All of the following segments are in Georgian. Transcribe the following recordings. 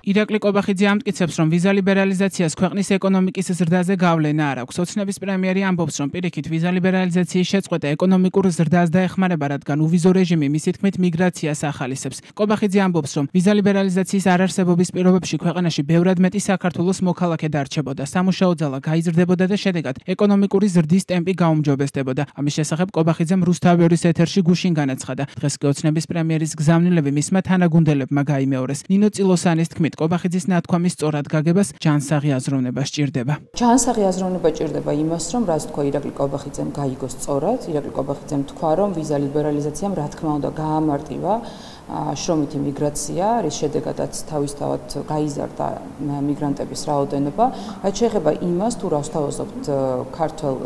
ირაკლი კობახიძე ამტკიცებს, რომ ვიზა ლიბერალიზაციას ქვეყნის ეკონომიკის ზრდაზე გავლენა არ აქვს. ოცნების პრემიერი ამბობს, რომ პირიქით ვიზა ლიბერალიზაციის შეწყვეტა ეკონომიკურ ზრდას დაეხმარება, რადგან უვიზო რეჟიმი მისი თქმით მიგრაციას ახალისებს. კობახიძე ამბობს, რომ ვიზა ლიბერალიზაციის არარსებობის პირობებში ქვეყანაში ბევრად მეტი საქართველოს მოქალაქე დარჩებოდა, სამუშაო ძალა გაიზრდებოდა და შედეგად ეკონომიკური ზრდის ტემპი გაუმჯობესდებოდა. ამის შესახებ კობახიძემ რუსთავის ეთერში გუშინ განაცხადა. დღეს კი ოცნების პრემიერის გზავნილები მისმა თანაგუნდელებმა გაიმეორეს. ნინო წილოსანის თქმით, კობახიძის ნათქვამის სწორად გაგებას ჯანსაღი აზროვნება სჭირდება. ჯანსაღი აზროვნება ჭირდება იმას, რომ რაც თქვა ირაკლი კობახიძემ გაიგოს სწორად. ირაკლი კობახიძემ თქვა, რომ ვიზა ლიბერალიზაციამ რა თქმა უნდა გაამარტივა შრომითი მიგრაცია, რის შედეგადაც თავისთავად გაიზარდა მიგრანტების რაოდენობა. რაც შეეხება იმას, თუ რა ვსთავაზობთ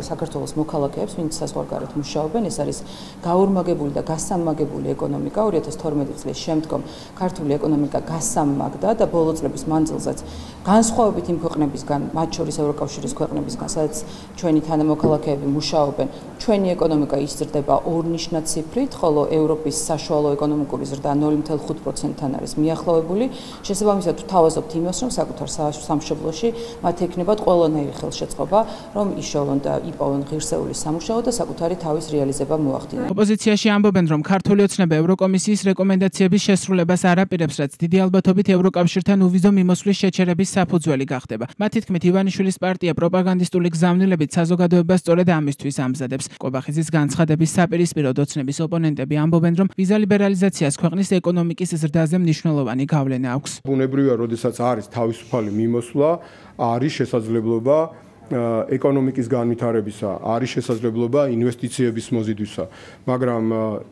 საქართველოს მოქალაქეებს, ვინც საზღვარგარეთ მუშაობენ, ეს არის გაორმაგებული და გასამმაგებული ეკონომიკა. 2012 წლის შემდგომ ქართული ეკონომიკა გასამმაგდა და ბოლო წლების მანძილზეც განსხვავებით იმ ქვეყნებისგან, მათ შორის ევროკავშირის ქვეყნებისგან, სადაც ჩვენი თანამოქალაქეები მუშაობენ, ჩვენი ეკონომიკა იზრდება ორნიშნად ციფრით, ხოლო ევროპის საშუალო ეკონომიკური ზრდა 0.5%-თან არის მიახლოვებული. შესაბამისად, ვთავაზობთ იმას, რომ საკუთარ სამშობლოში მათ ექნებათ ყველანაირი ხელშეწყობა, რომ იშოვონ და იპოვონ ღირსეული სამუშაო და საკუთარი თავის რეალიზება მოახდინონ. ოპოზიციაში ამბობენ, რომ ქართული ოცნება ევროკომისიის რეკომენდაციების შესრულებას არ აპირებს, რაც დიდი ალბათობით ევროკავშირთან უვიზო მიმოსვლის შეჩერების საფუძველი გახდება. მათი თქმით, ივანიშვილის პარტია პროპაგანდისტული გზავნილებით საზოგადოებას სწორედ ამისთვის ამზადებს. კობახიძის განცხადების საპირისპიროდ ოცნების ოპონენტები ამბობენ, რომ ვიზა ლიბერალიზაციას ქვეყნის ეკონომიკის ზრდაზე მნიშვნელოვანი გავლენა აქვს. ბუნებრივია, როდესაც არის თავისუფალი მიმოსვლა, არის შესაძლებლობა ეკონომიკის განვითარებისა, არის შესაძლებლობა ინვესტიციების მოზიდვისა, მაგრამ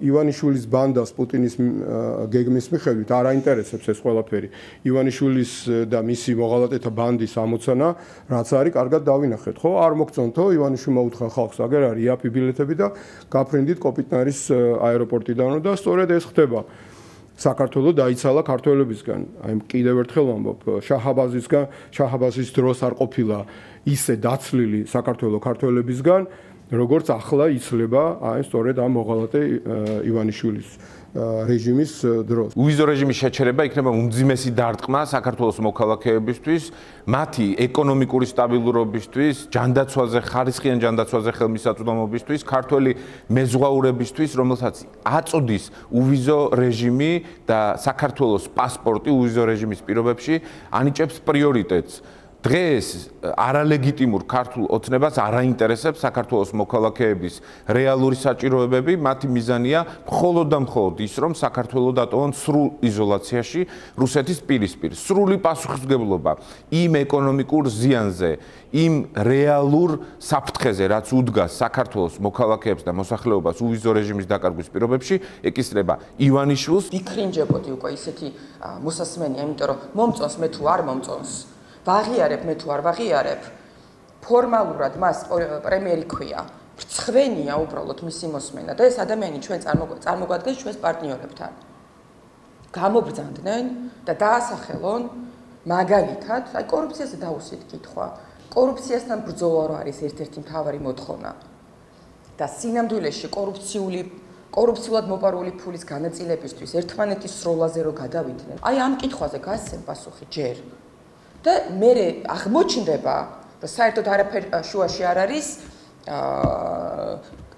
ივანიშვილის ბანდას პუტინის გეგმის მიხედვით არ აინტერესებს ეს ყველაფერი. ივანიშვილის და მისი მოღალატეთა ბანდის ამოცანა, რაც არის, კარგად დავინახეთ, ხო? არ მოგწონთო, ივანიშვილმა უთხრა ხალხს, აგერ არის იაფი ბილეთები და გაფრინდით კოპიტნარის აეროპორტიდანო და სწორედ ეს ხდება. საქართველოს დაიცალა ქართველებისგან. აი კიდევ ერთხელ ვამბობ, შაჰაბაზის დროს არ ყოფილა ისე დაცლილი საქართველოს ქართველებისგან, როგორც ახლა იცლება აი სწორედ ამ მოღალატე ივანიშვილის რეჟიმის დროს. უვიზო რეჟიმის შეჩერება იქნება უმძიმესი დარტყმა საქართველოს მოქალაქეებისთვის, მათი ეკონომიკური სტაბილურობისთვის, ჯანდაცვაზე, ხარისხიან ჯანდაცვაზე ხელმისაწვდომობისთვის, ქართველი მეზღვაურებისთვის, რომელსაც აწოდის უვიზო რეჟიმი და საქართველოს პასპორტი უვიზო რეჟიმის პირობებში ანიჭებს პრიორიტეტს. დღეს არალეგიტიმურ ქართულ ოცნებას არ აინტერესებს საქართველოს მოქალაქეების რეალური საჭიროებები, მათი მიზანია მხოლოდ და მხოლოდ ის, რომ საქართველოს დატოვონ სრულ იზოლაციაში რუსეთის პირისპირ. სრული პასუხისმგებლობა იმ ეკონომიკურ ზიანზე, იმ რეალურ საფრთხეზე, რაც უდგას საქართველოს მოქალაქეებს და მოსახლეობას უვიზო რეჟიმის დაკარგვის პირობებში, ეკისრება ივანიშვილს. ვიქრინჯებოდი უკვე ისეთი მოსასმენია, იმიტომ რომ მომწონს მე თუ არ მომწონს. ვაღიარებ მე თუ არ ვაღიარებ, ფორმალურად მას პრემიერი ქვია. ბრცხვენია უბრალოდ მისი მოსმენა და ეს ადამიანი ჩვენ წარმოგვადგენს ჩვენს პარტნიორებთან. გამობრძანდნენ და დაასახელონ მაგალითად, აი კორუფციაზე დაუსვით კითხვა. კორუფციასთან ბრძოლა რო არის ერთ-ერთი მთავარი მოთხოვნა. და სინამდვილეში კორუფციულად მოპარული ფულის განაწილებისთვის ერთმანეთის სროლაზე რო გადავიდნენ. აი ამ კითხვაზე გასცემ პასუხი ჯერ. და მე აღმოჩნდება, რომ საერთოდ არაფერი შუაში არ არის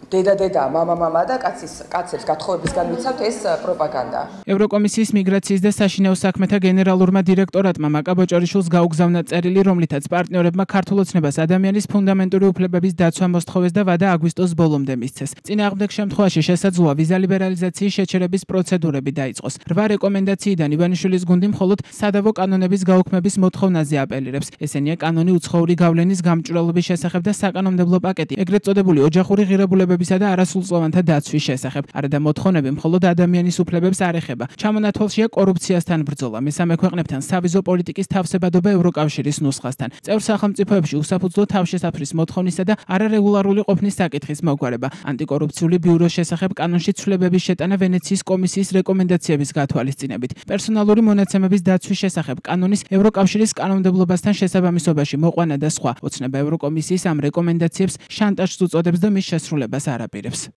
დედა, მამა და კაცებს გათხოვებისგან ვიცავთ ეს პროპაგანდა. ევროკომისიის მიგრაციის და საშინაო საქმეთა გენერალურმა დირექტორატმა მაკა ბოჭორიშვილს გაუგზავნა წერილი, რომლითაც პარტნიორებმა ქართულ ოცნებას ადამიანის ფუნდამენტური უფლებების დაცვა მოსთხოვეს და ვადა აგვისტოს ბოლომდე მისცეს. წინააღმდეგ შემთხვევაში შესაძლოა ვიზა ლიბერალიზაციის შეჩერების პროცედურები დაიწყოს. 8 რეკომენდაციიდან ივანიშვილის გუნდი მხოლოდ სადავო კანონების გაუქმების მოთხოვნაზე აპელირებს. ესენია კანონი უცხოური გავლენის გამჭვირვალობის შესახებ და საკანონმდებლო პაკეტი, ეგრეთ წოდებული ოჯახური ღირებულებებისა და არასრულწლოვანთა დაცვის შესახებ. არადა მოთხოვნები მხოლოდ ადამიანის უფლებებს არ ეხება. ჩამონათვალშია კორუფციასთან ბრძოლა, მესამე ქვეყნებთან სავიზო პოლიტიკის თავსებადობა ევროკავშირის ნუსხასთან. წევრ სახელმწიფოებში უსაფუძვლო თავშესაფრის მოთხოვნისა და არარეგულარული ყოფნის საკითხის მოგვარება. ანტიკორუფციული ბიუროს შესახებ კანონში ცვლილებების შეტანა ვენეციის კომისიის რეკომენდაციების გათვალისწინებით. პერსონალური მონაცემების დაცვის შესახებ კანონის ევროკავშირის კანონმდებლობასთან შესაბამისობაში მოყვანა და სხვა. ოცნება ევროკომისიის ამ რეკომენდაციებს შანტაჟს უწოდებს და მის შესრულებას არ აპირებს.